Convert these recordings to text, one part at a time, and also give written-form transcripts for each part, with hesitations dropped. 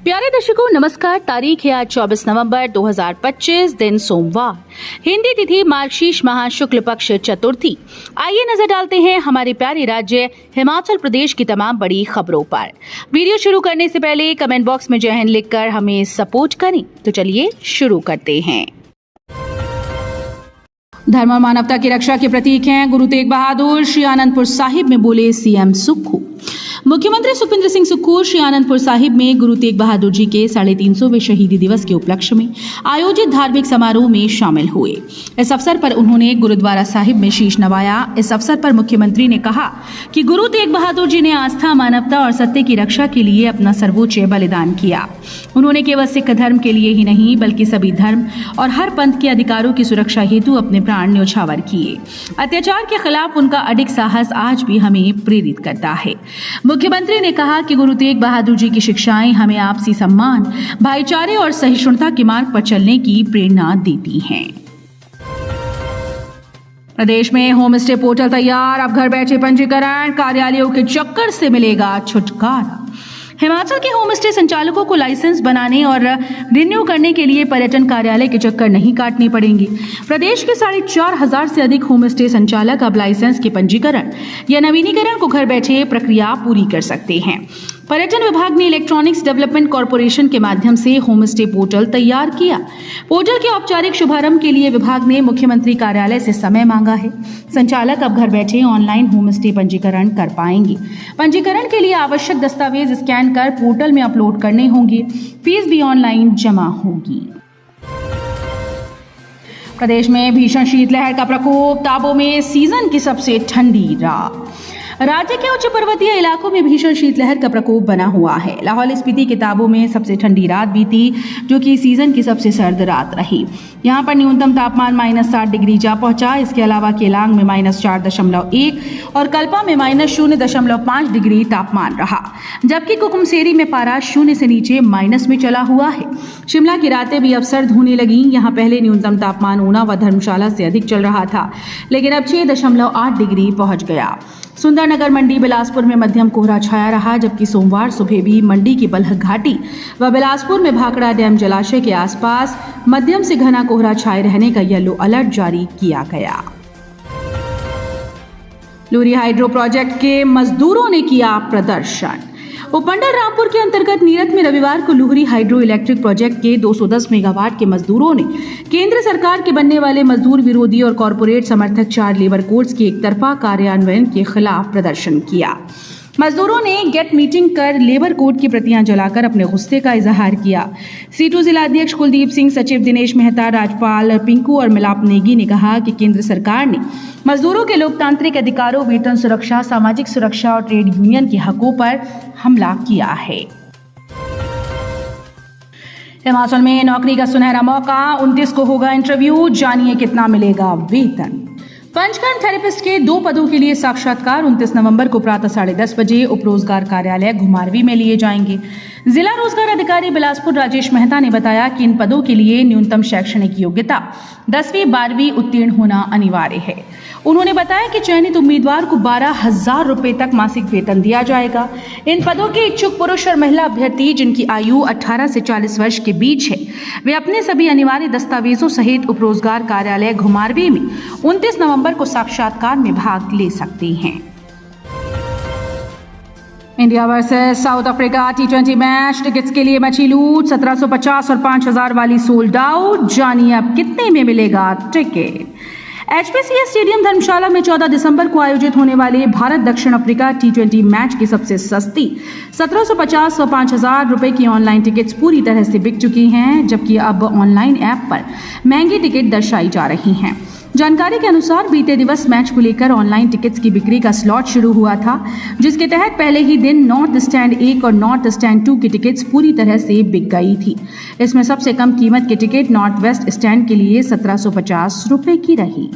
प्यारे दर्शकों नमस्कार। तारीख है आज 24 नवंबर 2025, दिन सोमवार, हिंदी तिथि मार्गशीर्ष माह शुक्ल पक्ष चतुर्थी। आइए नजर डालते हैं हमारे प्यारे राज्य हिमाचल प्रदेश की तमाम बड़ी खबरों पर। वीडियो शुरू करने से पहले कमेंट बॉक्स में जय हिंद लिखकर हमें सपोर्ट करें। तो चलिए शुरू करते हैं। धर्म और मानवता की रक्षा के प्रतीक हैं गुरु तेग बहादुर, श्री आनंदपुर साहिब में बोले सीएम सुक्खू। मुख्यमंत्री सुखविंदर सिंह सुक्खू श्री आनंदपुर साहिब में गुरु तेग बहादुर जी के 350वें शहीदी दिवस के उपलक्ष्य में आयोजित धार्मिक समारोह में शामिल हुए। इस अवसर पर उन्होंने गुरुद्वारा साहिब में शीश नवाया। इस अवसर पर मुख्यमंत्री ने कहा कि गुरु तेग बहादुर जी ने आस्था, मानवता और सत्य की रक्षा के लिए अपना सर्वोच्च बलिदान किया। उन्होंने केवल सिख धर्म के लिए ही नहीं बल्कि सभी धर्म और हर पंथ के अधिकारों की सुरक्षा हेतु अपने प्राण न्यौछावर किए। अत्याचार के खिलाफ उनका अडिग साहस आज भी हमें प्रेरित करता है। मुख्यमंत्री ने कहा कि गुरु तेग बहादुर जी की शिक्षाएं हमें आपसी सम्मान, भाईचारे और सहिष्णुता के मार्ग पर चलने की प्रेरणा देती हैं। प्रदेश में होम स्टे पोर्टल तैयार, अब घर बैठे पंजीकरण, कार्यालयों के चक्कर से मिलेगा छुटकारा। हिमाचल के होम स्टे संचालकों को लाइसेंस बनाने और रिन्यू करने के लिए पर्यटन कार्यालय के चक्कर नहीं काटने पड़ेंगे। प्रदेश के 4,500 से अधिक होम स्टे संचालक अब लाइसेंस के पंजीकरण या नवीनीकरण को घर बैठे प्रक्रिया पूरी कर सकते हैं। पर्यटन विभाग ने इलेक्ट्रॉनिक्स डेवलपमेंट कॉरपोरेशन के माध्यम से होम स्टे पोर्टल तैयार किया। पोर्टल के औपचारिक शुभारंभ के लिए विभाग ने मुख्यमंत्री कार्यालय से समय मांगा है। संचालक अब घर बैठे ऑनलाइन होम स्टे पंजीकरण कर पाएंगे। पंजीकरण के लिए आवश्यक दस्तावेज स्कैन कर पोर्टल में अपलोड करने होंगे। फीस भी ऑनलाइन जमा होगी। प्रदेश में भीषण शीतलहर का प्रकोप, ताबो में सीजन की सबसे ठंडी रात। राज्य के उच्च पर्वतीय इलाकों में भीषण शीतलहर का प्रकोप बना हुआ है। लाहौल स्पीति के ताबो में सबसे ठंडी रात बीती, जो कि सीजन की सबसे सर्द रात रही। यहाँ पर न्यूनतम तापमान -7 डिग्री जा पहुंचा। इसके अलावा केलांग में -4.1 और कल्पा में -0.5 डिग्री तापमान रहा, जबकि कुकुमसेरी में पारा 0 से नीचे माइनस में चला हुआ है। शिमला की रातें भी अब सर्द होने लगी। यहाँ पहले न्यूनतम तापमान ऊना व धर्मशाला से अधिक चल रहा था, लेकिन अब 6.8 डिग्री पहुंच गया। सुंदरनगर, मंडी, बिलासपुर में मध्यम कोहरा छाया रहा, जबकि सोमवार सुबह भी मंडी की बल्ह घाटी व बिलासपुर में भाखड़ा डैम जलाशय के आसपास मध्यम से घना कोहरा छाए रहने का येलो अलर्ट जारी किया गया। लूरी हाइड्रो प्रोजेक्ट के मजदूरों ने किया प्रदर्शन। उपमंडल रामपुर के अंतर्गत नीरत में रविवार को लुहरी हाइड्रो इलेक्ट्रिक प्रोजेक्ट के 210 मेगावाट के मजदूरों ने केंद्र सरकार के बनने वाले मजदूर विरोधी और कॉरपोरेट समर्थक 4 लेबर कोड्स के एक तरफा कार्यान्वयन के खिलाफ प्रदर्शन किया। मजदूरों ने गेट मीटिंग कर लेबर कोड की प्रतियां जलाकर अपने गुस्से का इजहार किया। सीटू जिलाध्यक्ष कुलदीप सिंह, सचिव दिनेश मेहता, राज्यपाल पिंकू और मिलाप नेगी ने कहा कि केंद्र सरकार ने मजदूरों के लोकतांत्रिक अधिकारों, वेतन सुरक्षा, सामाजिक सुरक्षा और ट्रेड यूनियन के हकों पर हमला किया है। हिमाचल में नौकरी का सुनहरा मौका, 29 को होगा इंटरव्यू, जानिए कितना मिलेगा वेतन। पंचकर्म थेरेपिस्ट के 2 पदों के लिए साक्षात्कार 29 नवंबर को प्रातः 10:30 बजे उप रोजगार कार्यालय घुमारवी में लिए जाएंगे। जिला रोजगार अधिकारी बिलासपुर राजेश मेहता ने बताया कि इन पदों के लिए न्यूनतम शैक्षणिक योग्यता 10वीं 12वीं उत्तीर्ण होना अनिवार्य है। उन्होंने बताया कि चयनित उम्मीदवार को 12,000 रुपए तक मासिक वेतन दिया जाएगा। इन पदों के इच्छुक पुरुष और महिला अभ्यर्थी जिनकी आयु 18 से 40 वर्ष के बीच है, वे अपने सभी अनिवार्य दस्तावेजों सहित उप रोजगार कार्यालय घुमारवी में 29 नवंबर को साक्षात्कार में भाग ले सकते हैं। India versus south Africa T20 match, tickets के लिए मची लूट, 1750 और 5000 वाली सोल्ड आउट। जानिए अब कितने में मिलेगा टिकट। HPCA स्टेडियम धर्मशाला में 14 दिसंबर को आयोजित होने वाले भारत दक्षिण अफ्रीका T20 मैच की सबसे सस्ती 1750 व 5000 रुपए की ऑनलाइन टिकट्स पूरी तरह से बिक चुकी हैं, जबकि अब ऑनलाइन ऐप पर महंगी टिकट दर्शाई जा रही हैं। जानकारी के अनुसार बीते दिवस मैच को लेकर ऑनलाइन टिकट्स की बिक्री का स्लॉट शुरू हुआ था, जिसके तहत पहले ही दिन नॉर्थ स्टैंड 1 और नॉर्थ स्टैंड 2 की टिकट्स पूरी तरह से बिक गई थी। इसमें सबसे कम कीमत की टिकट नॉर्थ वेस्ट स्टैंड के लिए 1750 रुपए की रही।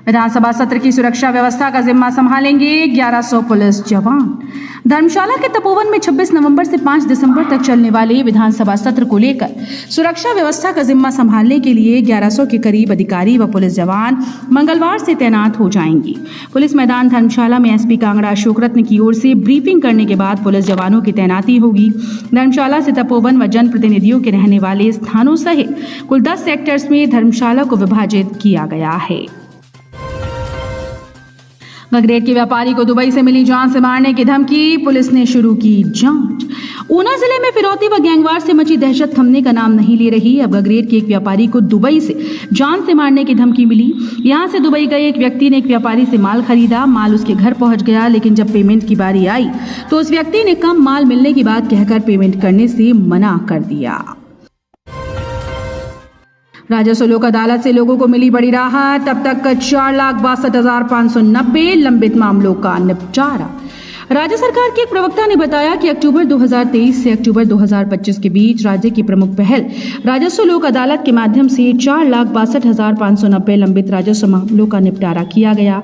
विधानसभा सत्र की सुरक्षा व्यवस्था का जिम्मा संभालेंगे 1100 पुलिस जवान। धर्मशाला के तपोवन में 26 नवंबर से 5 दिसंबर तक चलने वाले विधानसभा सत्र को लेकर सुरक्षा व्यवस्था का जिम्मा संभालने के लिए 1100 के करीब अधिकारी व पुलिस जवान मंगलवार से तैनात हो जाएंगे। पुलिस मैदान धर्मशाला में एसपी कांगड़ा अशोक रत्न की ओर से ब्रीफिंग करने के बाद पुलिस जवानों की तैनाती होगी। धर्मशाला से तपोवन व जनप्रतिनिधियों के रहने वाले स्थानों सहित कुल 10 सेक्टर्स में धर्मशाला को विभाजित किया गया है। गगरेट के व्यापारी को दुबई से मिली जान से मारने की धमकी, पुलिस ने शुरू की जांच। ऊना जिले में फिरौती व गैंगवार से मची दहशत थमने का नाम नहीं ले रही। अब गगरेट के एक व्यापारी को दुबई से जान से मारने की धमकी मिली। यहां से दुबई गए एक व्यक्ति ने एक व्यापारी से माल खरीदा। माल उसके घर पहुंच गया, लेकिन जब पेमेंट की बारी आई तो उस व्यक्ति ने कम माल मिलने की बात कहकर पेमेंट करने से मना कर दिया। राजस्व लोक अदालत से लोगों को मिली बड़ी राहत। अब तक 4,62,590 लंबित मामलों का निपटारा। राज्य सरकार के एक प्रवक्ता ने बताया कि अक्टूबर 2023 से अक्टूबर 2025 के बीच राज्य की प्रमुख पहल राजस्व लोक अदालत के माध्यम से 4,62,590 लंबित राजस्व मामलों का निपटारा किया गया।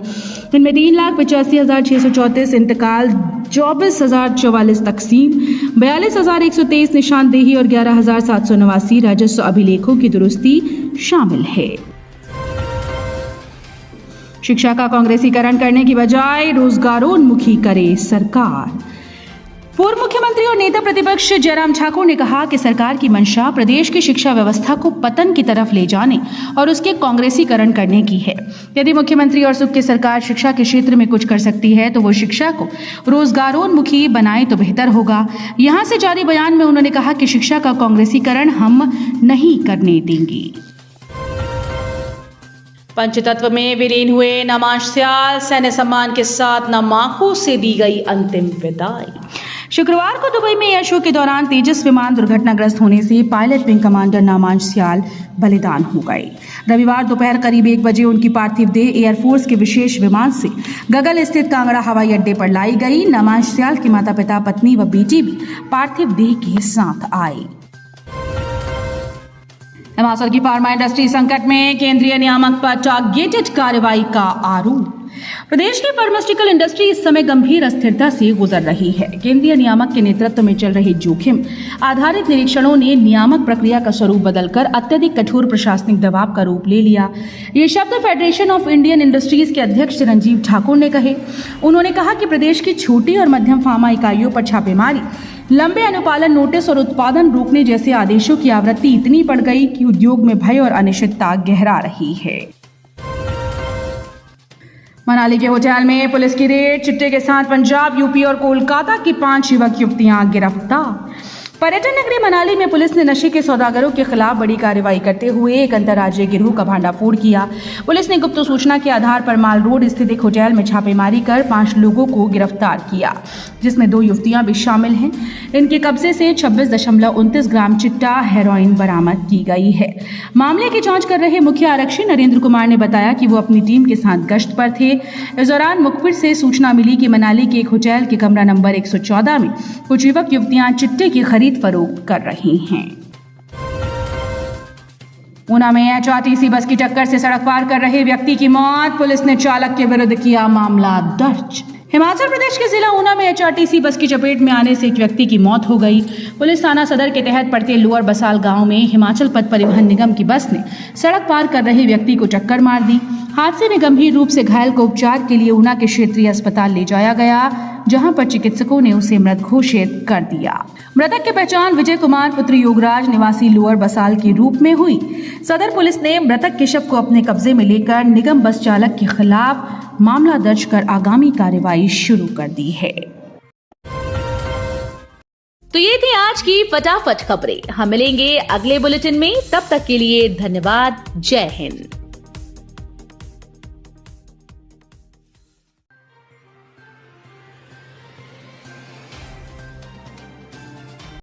इनमें 3,85,634 इंतकाल, 24,044 तकसीम, 42,123 निशानदेही और 11,789 राजस्व अभिलेखों की दुरुस्ती शामिल है। शिक्षा का कांग्रेसीकरण करने की बजाय रोजगारोन्मुखी करे सरकार। पूर्व मुख्यमंत्री और नेता प्रतिपक्ष जयराम ठाकुर ने कहा कि सरकार की मंशा प्रदेश की शिक्षा व्यवस्था को पतन की तरफ ले जाने और उसके कांग्रेसीकरण करने की है। यदि मुख्यमंत्री और सुख की सरकार शिक्षा के क्षेत्र में कुछ कर सकती है तो वो शिक्षा को रोजगारोन्मुखी बनाए तो बेहतर होगा। यहां से जारी बयान में उन्होंने कहा कि शिक्षा का कांग्रेसीकरण हम नहीं करने देंगे। पंचतत्व में विलीन हुए नमांश स्याल, सैन्य सम्मान के साथ नमाखों से दी गई अंतिम विदाई। शुक्रवार को दुबई में एयर शो के दौरान तेजस विमान दुर्घटनाग्रस्त होने से पायलट विंग कमांडर नमांश स्याल बलिदान हो गए। रविवार दोपहर करीब 1 बजे उनकी पार्थिव देह एयरफोर्स के विशेष विमान से गगल स्थित कांगड़ा हवाई अड्डे पर लाई गई। नमांश स्याल के माता पिता, पत्नी व बेटी भी पार्थिव देह के साथ आए। हिमाचल की फार्मा इंडस्ट्री संकट में, केंद्रीय नियामक पर टारगेटेड कार्रवाई का आरोप। प्रदेश की फार्मास्यूटिकल इंडस्ट्री इस समय गंभीर अस्थिरता से गुजर रही है। केंद्रीय नियामक के नेतृत्व में चल रहे जोखिम आधारित निरीक्षणों ने नियामक प्रक्रिया का स्वरूप बदलकर अत्यधिक कठोर प्रशासनिक दबाव का रूप ले लिया। ये शब्द फेडरेशन ऑफ इंडियन इंडस्ट्रीज के अध्यक्ष चिरंजीव ठाकुर ने कहे। उन्होंने कहा कि प्रदेश की छोटी और मध्यम फार्मा इकाइयों पर छापेमारी, लंबे अनुपालन नोटिस और उत्पादन रोकने जैसे आदेशों की आवृत्ति इतनी बढ़ गई कि उद्योग में भय और अनिश्चितता गहरा रही है। मनाली के होटल में पुलिस की रेड, चिट्टे के साथ पंजाब, यूपी और कोलकाता की 5 युवक युवतियां गिरफ्तार। पर्यटन नगरी मनाली में पुलिस ने नशे के सौदागरों के खिलाफ बड़ी कार्रवाई करते हुए एक अंतर्राज्यीय गिरोह का भंडाफोड़ किया। पुलिस ने गुप्त सूचना के आधार पर माल रोड स्थित एक होटल में छापेमारी कर 5 लोगों को गिरफ्तार किया, जिसमें 2 युवतियां भी शामिल हैं। इनके कब्जे से 26.29 ग्राम चिट्टा हेरोइन बरामद की गई है। मामले की जांच कर रहे मुख्य आरक्षी नरेंद्र कुमार ने बताया कि वो अपनी टीम के साथ गश्त पर थे। इस दौरान मुखबिर से सूचना मिली कि मनाली के एक होटल के कमरा नंबर 114 में कुछ युवक युवतियां चिट्टे की खरीद फरोख्त कर रही हैं। ऊना में एचआरटीसी बस की टक्कर से सड़क पार कर रहे व्यक्ति की मौत, पुलिस ने चालक के विरुद्ध किया मामला दर्ज। हिमाचल प्रदेश के जिला ऊना में एचआरटीसी बस की चपेट में आने से एक व्यक्ति की मौत हो गई। पुलिस थाना सदर के तहत पड़ते लोअर बसाल गांव में हिमाचल पथ परिवहन निगम की बस ने सड़क पार कर रहे व्यक्ति को टक्कर मार दी। हादसे में गंभीर रूप से घायल को उपचार के लिए ऊना के क्षेत्रीय अस्पताल ले जाया गया, जहां पर चिकित्सकों ने उसे मृत घोषित कर दिया। मृतक की पहचान विजय कुमार पुत्र योगराज निवासी लोअर बसाल के रूप में हुई। सदर पुलिस ने मृतक के शव को अपने कब्जे में लेकर निगम बस चालक के खिलाफ मामला दर्ज कर आगामी कार्रवाई शुरू कर दी है। तो ये थी आज की फटाफट खबरें। हम मिलेंगे अगले बुलेटिन में, तब तक के लिए धन्यवाद। जय हिंद।